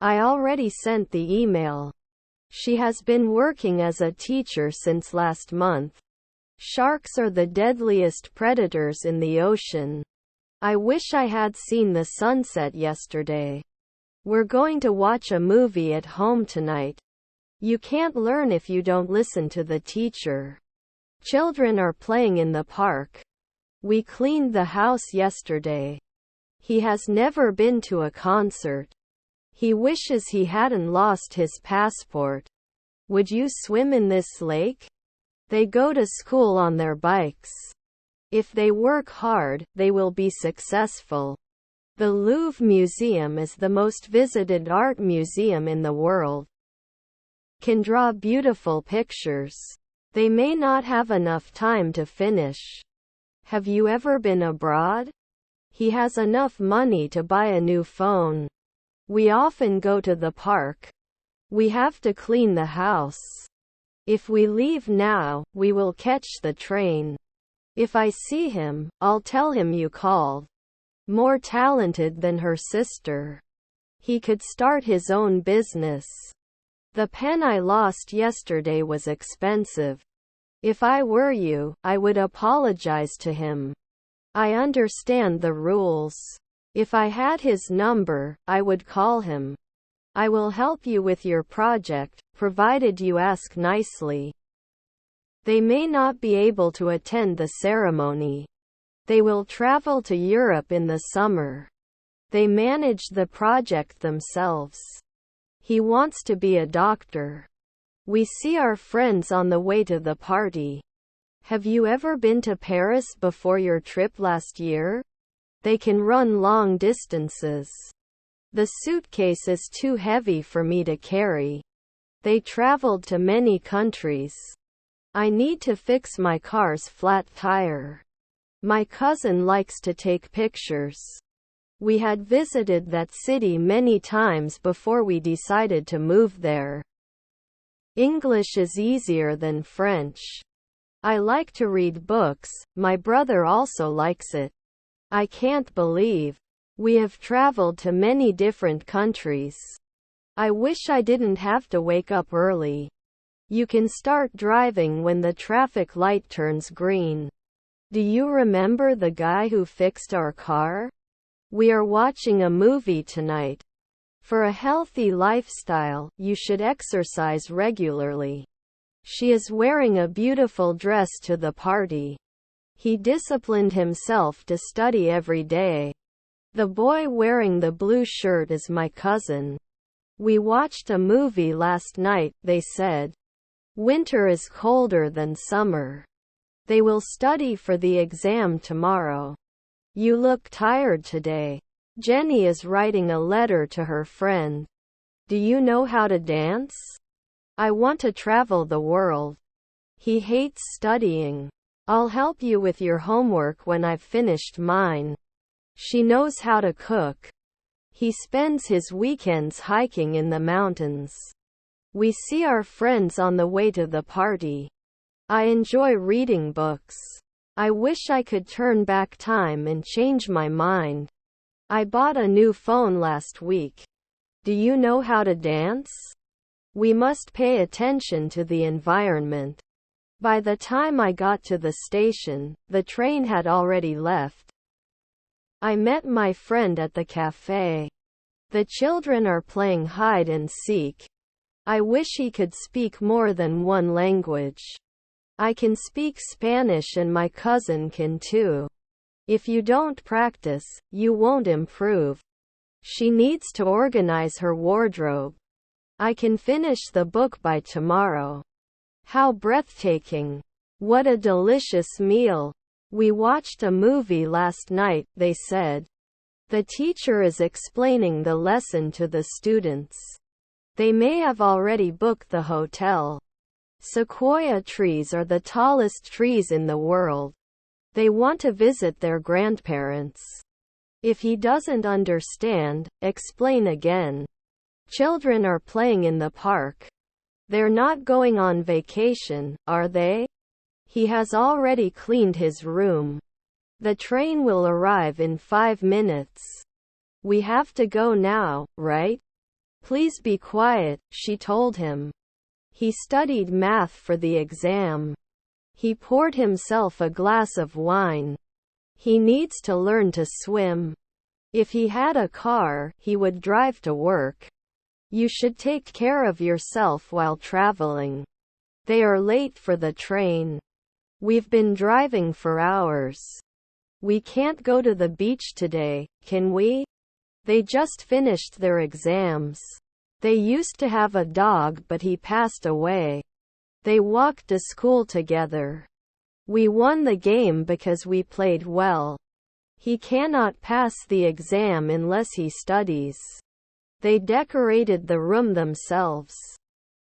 I already sent the email. She has been working as a teacher since last month. Sharks are the deadliest predators in the ocean. I wish I had seen the sunset yesterday. We're going to watch a movie at home tonight. You can't learn if you don't listen to the teacher. Children are playing in the park. We cleaned the house yesterday. He has never been to a concert. He wishes he hadn't lost his passport. Would you swim in this lake? They go to school on their bikes. If they work hard, they will be successful. The Louvre Museum is the most visited art museum in the world. Can draw beautiful pictures. They may not have enough time to finish. Have you ever been abroad? He has enough money to buy a new phone. We often go to the park. We have to clean the house. If we leave now, we will catch the train. If I see him, I'll tell him you called. More talented than her sister. He could start his own business. The pen I lost yesterday was expensive. If I were you, I would apologize to him. I understand the rules. If I had his number, I would call him. I will help you with your project, provided you ask nicely. They may not be able to attend the ceremony. They will travel to Europe in the summer. They manage the project themselves. He wants to be a doctor. We see our friends on the way to the party. Have you ever been to Paris before your trip last year? They can run long distances. The suitcase is too heavy for me to carry. They traveled to many countries. I need to fix my car's flat tire. My cousin likes to take pictures. We had visited that city many times before we decided to move there. English is easier than French. I like to read books, my brother also likes it. I can't believe we have traveled to many different countries. I wish I didn't have to wake up early. You can start driving when the traffic light turns green. Do you remember the guy who fixed our car? We are watching a movie tonight. For a healthy lifestyle, you should exercise regularly. She is wearing a beautiful dress to the party. He disciplined himself to study every day. The boy wearing the blue shirt is my cousin. We watched a movie last night, they said. Winter is colder than summer. They will study for the exam tomorrow. You look tired today. Jenny is writing a letter to her friend. Do you know how to dance? I want to travel the world. He hates studying. I'll help you with your homework when I've finished mine. She knows how to cook. He spends his weekends hiking in the mountains. We see our friends on the way to the party. I enjoy reading books. I wish I could turn back time and change my mind. I bought a new phone last week. Do you know how to dance? We must pay attention to the environment. By the time I got to the station, the train had already left. I met my friend at the cafe. The children are playing hide and seek. I wish he could speak more than one language. I can speak Spanish and my cousin can too. If you don't practice, you won't improve. She needs to organize her wardrobe. I can finish the book by tomorrow. How breathtaking. What a delicious meal. We watched a movie last night, they said. The teacher is explaining the lesson to the students. They may have already booked the hotel. Sequoia trees are the tallest trees in the world. They want to visit their grandparents. If he doesn't understand, explain again. Children are playing in the park. They're not going on vacation, are they? He has already cleaned his room. The train will arrive in 5 minutes. We have to go now, right? Please be quiet, she told him. He studied math for the exam. He poured himself a glass of wine. He needs to learn to swim. If he had a car, he would drive to work. You should take care of yourself while traveling. They are late for the train. We've been driving for hours. We can't go to the beach today, can we? They just finished their exams. They used to have a dog but he passed away. They walked to school together. We won the game because we played well. He cannot pass the exam unless he studies. They decorated the room themselves.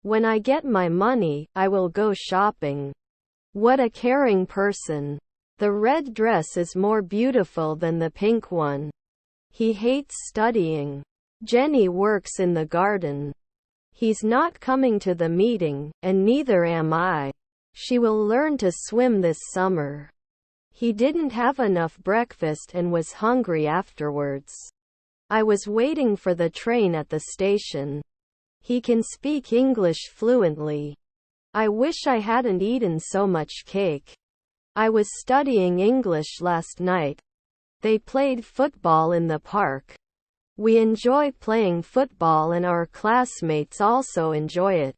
When I get my money, I will go shopping. What a caring person. The red dress is more beautiful than the pink one. He hates studying. Jenny works in the garden. He's not coming to the meeting, and neither am I. She will learn to swim this summer. He didn't have enough breakfast and was hungry afterwards. I was waiting for the train at the station. He can speak English fluently. I wish I hadn't eaten so much cake. I was studying English last night. They played football in the park. We enjoy playing football and our classmates also enjoy it.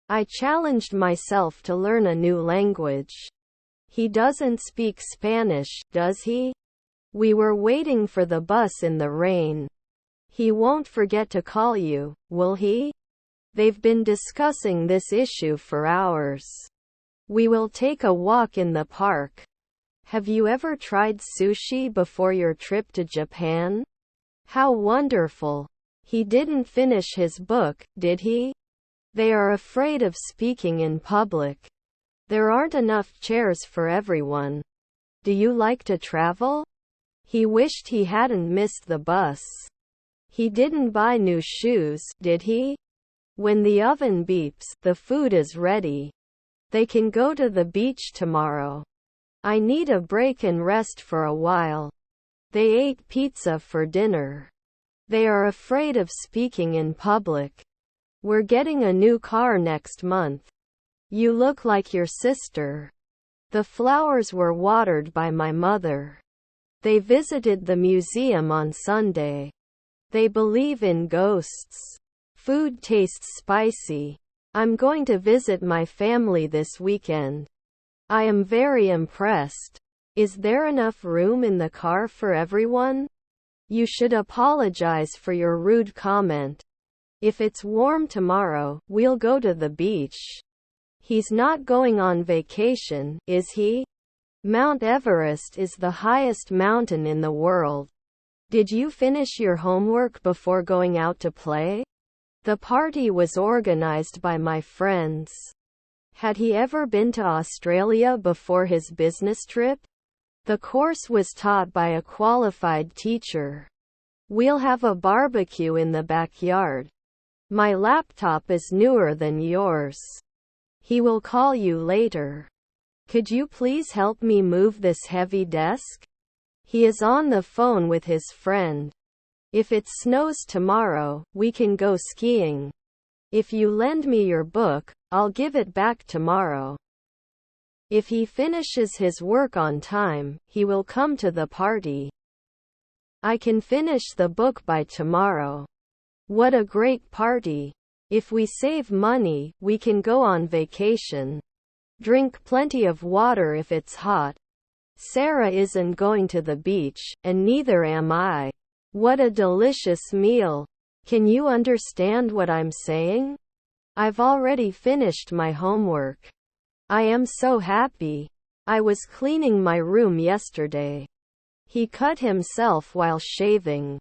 I challenged myself to learn a new language. He doesn't speak Spanish, does he? We were waiting for the bus in the rain. He won't forget to call you, will he? They've been discussing this issue for hours. We will take a walk in the park. Have you ever tried sushi before your trip to Japan? How wonderful. He didn't finish his book, did he? They are afraid of speaking in public. There aren't enough chairs for everyone. Do you like to travel? He wished he hadn't missed the bus. He didn't buy new shoes, did he? When the oven beeps, the food is ready. They can go to the beach tomorrow. I need a break and rest for a while. They ate pizza for dinner. They are afraid of speaking in public. We're getting a new car next month. You look like your sister. The flowers were watered by my mother. They visited the museum on Sunday. They believe in ghosts. Food tastes spicy. I'm going to visit my family this weekend. I am very impressed. Is there enough room in the car for everyone? You should apologize for your rude comment. If it's warm tomorrow, we'll go to the beach. He's not going on vacation, is he? Mount Everest is the highest mountain in the world. Did you finish your homework before going out to play? The party was organized by my friends. Had he ever been to Australia before his business trip? The course was taught by a qualified teacher. We'll have a barbecue in the backyard. My laptop is newer than yours. He will call you later. Could you please help me move this heavy desk? He is on the phone with his friend. If it snows tomorrow, we can go skiing. If you lend me your book, I'll give it back tomorrow. If he finishes his work on time, he will come to the party. I can finish the book by tomorrow. What a great party. If we save money, we can go on vacation. Drink plenty of water if it's hot. Sarah isn't going to the beach, and neither am I. What a delicious meal. Can you understand what I'm saying? I've already finished my homework. I am so happy. I was cleaning my room yesterday. He cut himself while shaving.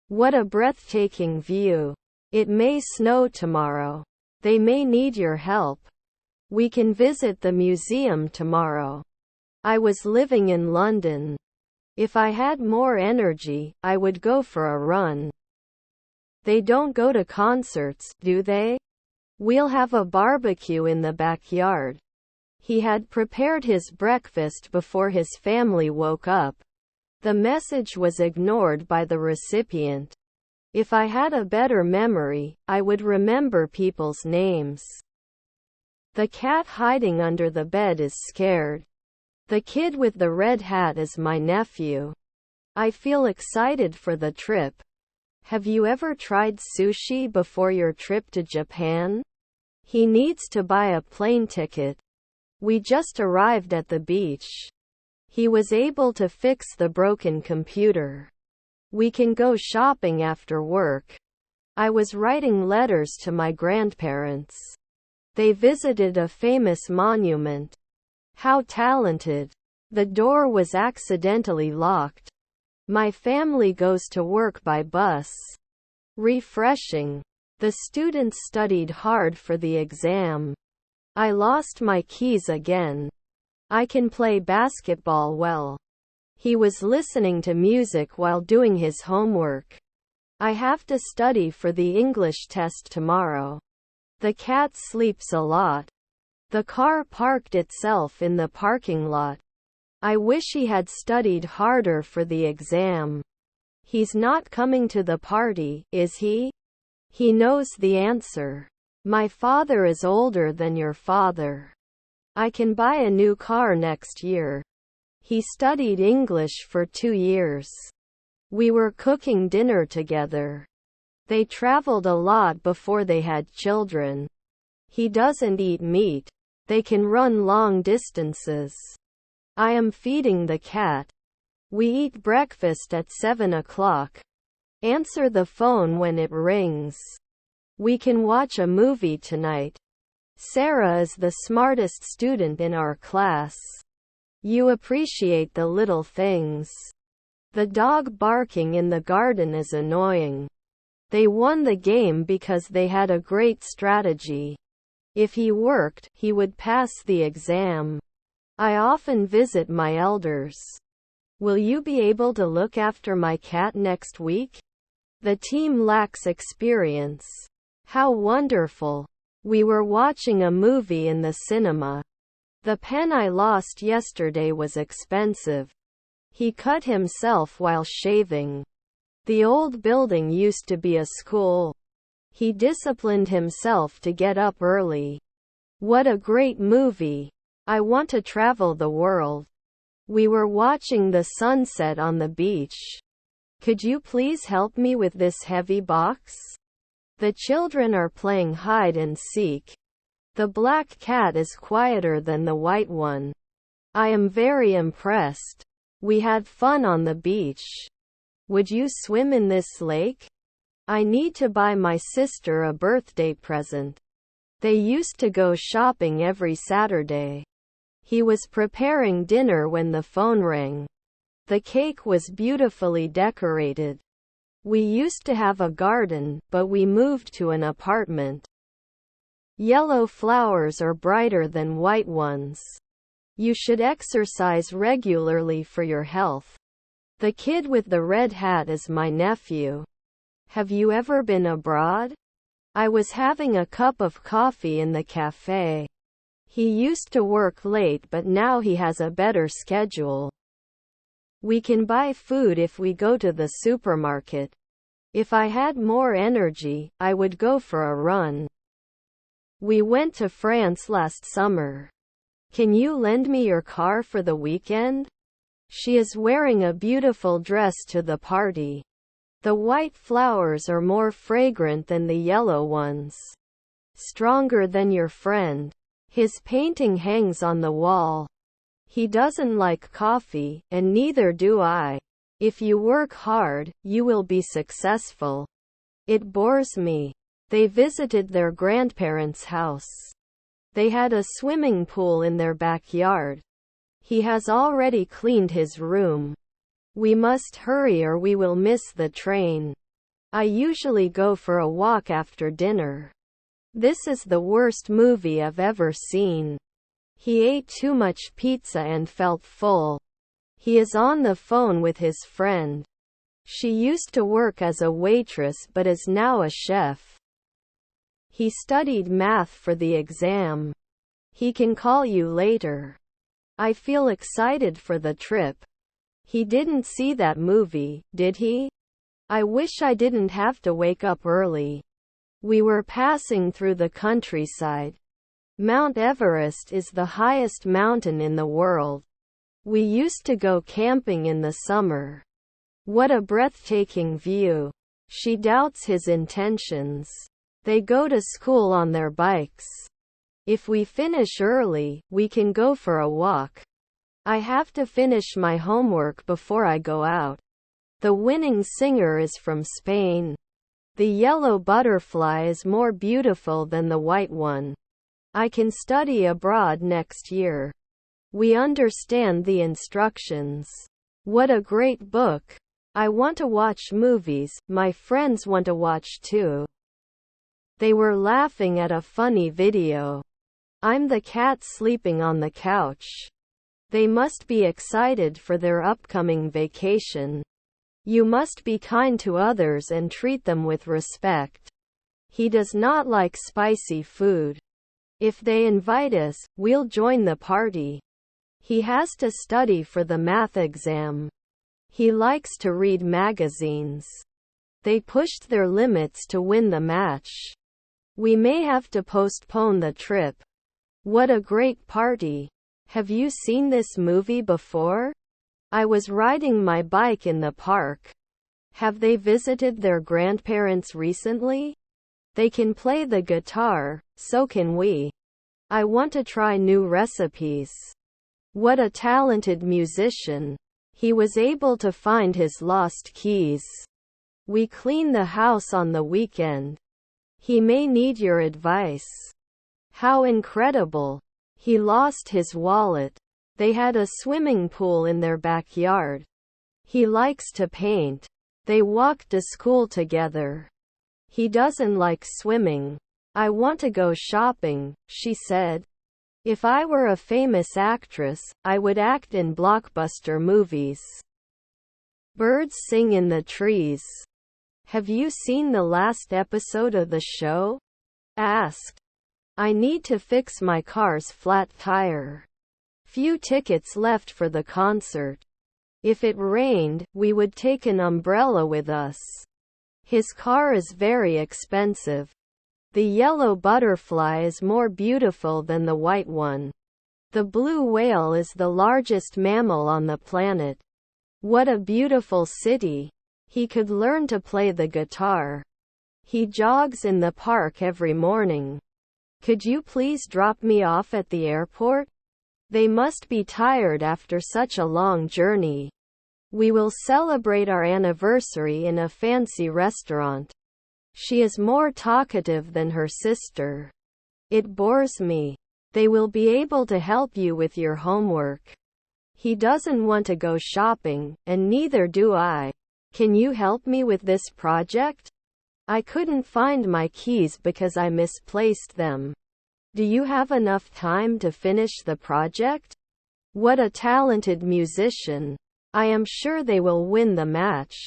What a breathtaking view. It may snow tomorrow. They may need your help. We can visit the museum tomorrow. I was living in London. If I had more energy, I would go for a run. They don't go to concerts, do they? We'll have a barbecue in the backyard. He had prepared his breakfast before his family woke up. The message was ignored by the recipient. If I had a better memory, I would remember people's names. The cat hiding under the bed is scared. The kid with the red hat is my nephew. I feel excited for the trip. Have you ever tried sushi before your trip to Japan? He needs to buy a plane ticket. We just arrived at the beach. He was able to fix the broken computer. We can go shopping after work. I was writing letters to my grandparents. They visited a famous monument. How talented. The door was accidentally locked. My family goes to work by bus. Refreshing. The students studied hard for the exam. I lost my keys again. I can play basketball well. He was listening to music while doing his homework. I have to study for the English test tomorrow. The cat sleeps a lot. The car parked itself in the parking lot. I wish he had studied harder for the exam. He's not coming to the party, is he? He knows the answer. My father is older than your father. I can buy a new car next year. He studied English for 2 years. We were cooking dinner together. They traveled a lot before they had children. He doesn't eat meat. They can run long distances. I am feeding the cat. We eat breakfast at 7 o'clock. Answer the phone when it rings. We can watch a movie tonight. Sarah is the smartest student in our class. You appreciate the little things. The dog barking in the garden is annoying. They won the game because they had a great strategy. If he worked, he would pass the exam. I often visit my elders. Will you be able to look after my cat next week? The team lacks experience. How wonderful. We were watching a movie in the cinema. The pen I lost yesterday was expensive. He cut himself while shaving. The old building used to be a school. He disciplined himself to get up early. What a great movie. I want to travel the world. We were watching the sunset on the beach. Could you please help me with this heavy box? The children are playing hide and seek. The black cat is quieter than the white one. I am very impressed. We had fun on the beach. Would you swim in this lake? I need to buy my sister a birthday present. They used to go shopping every Saturday. He was preparing dinner when the phone rang. The cake was beautifully decorated. We used to have a garden, but we moved to an apartment. Yellow flowers are brighter than white ones. You should exercise regularly for your health. The kid with the red hat is my nephew. Have you ever been abroad? I was having a cup of coffee in the cafe. He used to work late, but now he has a better schedule. We can buy food if we go to the supermarket. If I had more energy, I would go for a run. We went to France last summer. Can you lend me your car for the weekend? She is wearing a beautiful dress to the party. The white flowers are more fragrant than the yellow ones. Stronger than your friend. His painting hangs on the wall. He doesn't like coffee, and neither do I. If you work hard, you will be successful. It bores me. They visited their grandparents' house. They had a swimming pool in their backyard. He has already cleaned his room. We must hurry or we will miss the train. I usually go for a walk after dinner. This is the worst movie I've ever seen. He ate too much pizza and felt full. He is on the phone with his friend. She used to work as a waitress but is now a chef. He studied math for the exam. He can call you later. I feel excited for the trip. He didn't see that movie, did he? I wish I didn't have to wake up early. We were passing through the countryside. Mount Everest is the highest mountain in the world. We used to go camping in the summer. What a breathtaking view. She doubts his intentions. They go to school on their bikes. If we finish early, we can go for a walk. I have to finish my homework before I go out. The winning singer is from Spain. The yellow butterfly is more beautiful than the white one. I can study abroad next year. We understand the instructions. What a great book. I want to watch movies, my friends want to watch too. They were laughing at a funny video. I'm the cat sleeping on the couch. They must be excited for their upcoming vacation. You must be kind to others and treat them with respect. He does not like spicy food. If they invite us, we'll join the party. He has to study for the math exam. He likes to read magazines. They pushed their limits to win the match. We may have to postpone the trip. What a great party. Have you seen this movie before? I was riding my bike in the park. Have they visited their grandparents recently? They can play the guitar, so can we. I want to try new recipes. What a talented musician. He was able to find his lost keys. We clean the house on the weekend. He may need your advice. How incredible. He lost his wallet. They had a swimming pool in their backyard. He likes to paint. They walk to school together. He doesn't like swimming. I want to go shopping, she said. If I were a famous actress, I would act in blockbuster movies. Birds sing in the trees. Have you seen the last episode of the show? Asked. I need to fix my car's flat tire. Few tickets left for the concert. If it rained, we would take an umbrella with us. His car is very expensive. The yellow butterfly is more beautiful than the white one. The blue whale is the largest mammal on the planet. What a beautiful city. He could learn to play the guitar. He jogs in the park every morning. Could you please drop me off at the airport? They must be tired after such a long journey. We will celebrate our anniversary in a fancy restaurant. She is more talkative than her sister. It bores me. They will be able to help you with your homework. He doesn't want to go shopping, and neither do I. Can you help me with this project? I couldn't find my keys because I misplaced them. Do you have enough time to finish the project? What a talented musician. I am sure they will win the match.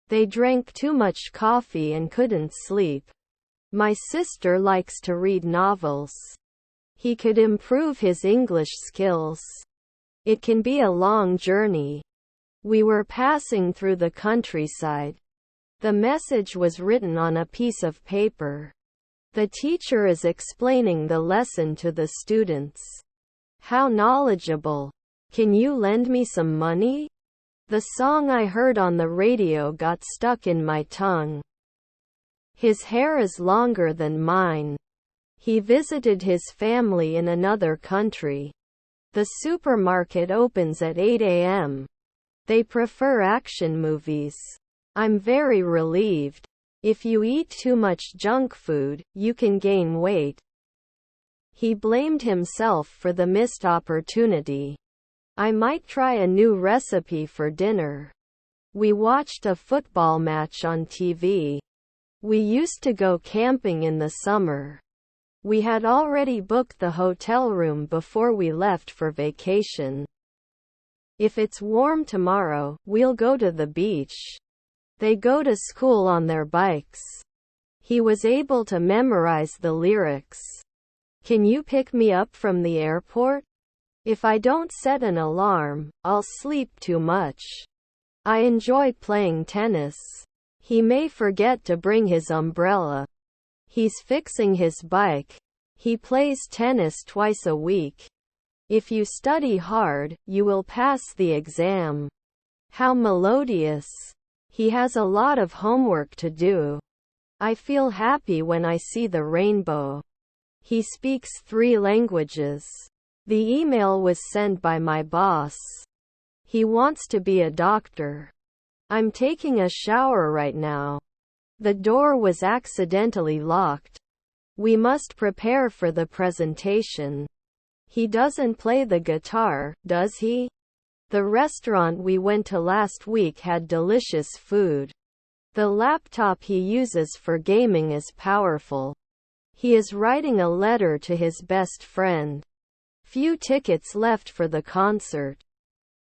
They drank too much coffee and couldn't sleep. My sister likes to read novels. He could improve his English skills. It can be a long journey. We were passing through the countryside. The message was written on a piece of paper. The teacher is explaining the lesson to the students. How knowledgeable. Can you lend me some money? The song I heard on the radio got stuck in my tongue. His hair is longer than mine. He visited his family in another country. The supermarket opens at 8 a.m. They prefer action movies. I'm very relieved. If you eat too much junk food, you can gain weight. He blamed himself for the missed opportunity. I might try a new recipe for dinner. We watched a football match on TV. We used to go camping in the summer. We had already booked the hotel room before we left for vacation. If it's warm tomorrow, we'll go to the beach. They go to school on their bikes. He was able to memorize the lyrics. Can you pick me up from the airport? If I don't set an alarm, I'll sleep too much. I enjoy playing tennis. He may forget to bring his umbrella. He's fixing his bike. He plays tennis twice a week. If you study hard, you will pass the exam. How melodious. He has a lot of homework to do. I feel happy when I see the rainbow. He speaks 3 languages. The email was sent by my boss. He wants to be a doctor. I'm taking a shower right now. The door was accidentally locked. We must prepare for the presentation. He doesn't play the guitar, does he? The restaurant we went to last week had delicious food. The laptop he uses for gaming is powerful. He is writing a letter to his best friend. Few tickets left for the concert.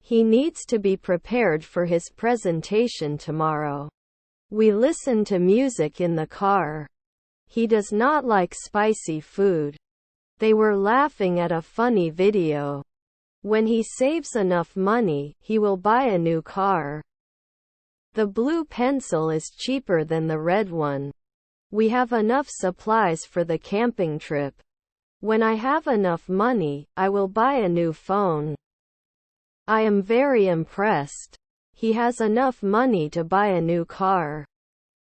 He needs to be prepared for his presentation tomorrow. We listen to music in the car. He does not like spicy food. They were laughing at a funny video. When he saves enough money, he will buy a new car. The blue pencil is cheaper than the red one. We have enough supplies for the camping trip. When I have enough money, I will buy a new phone. I am very impressed. He has enough money to buy a new car.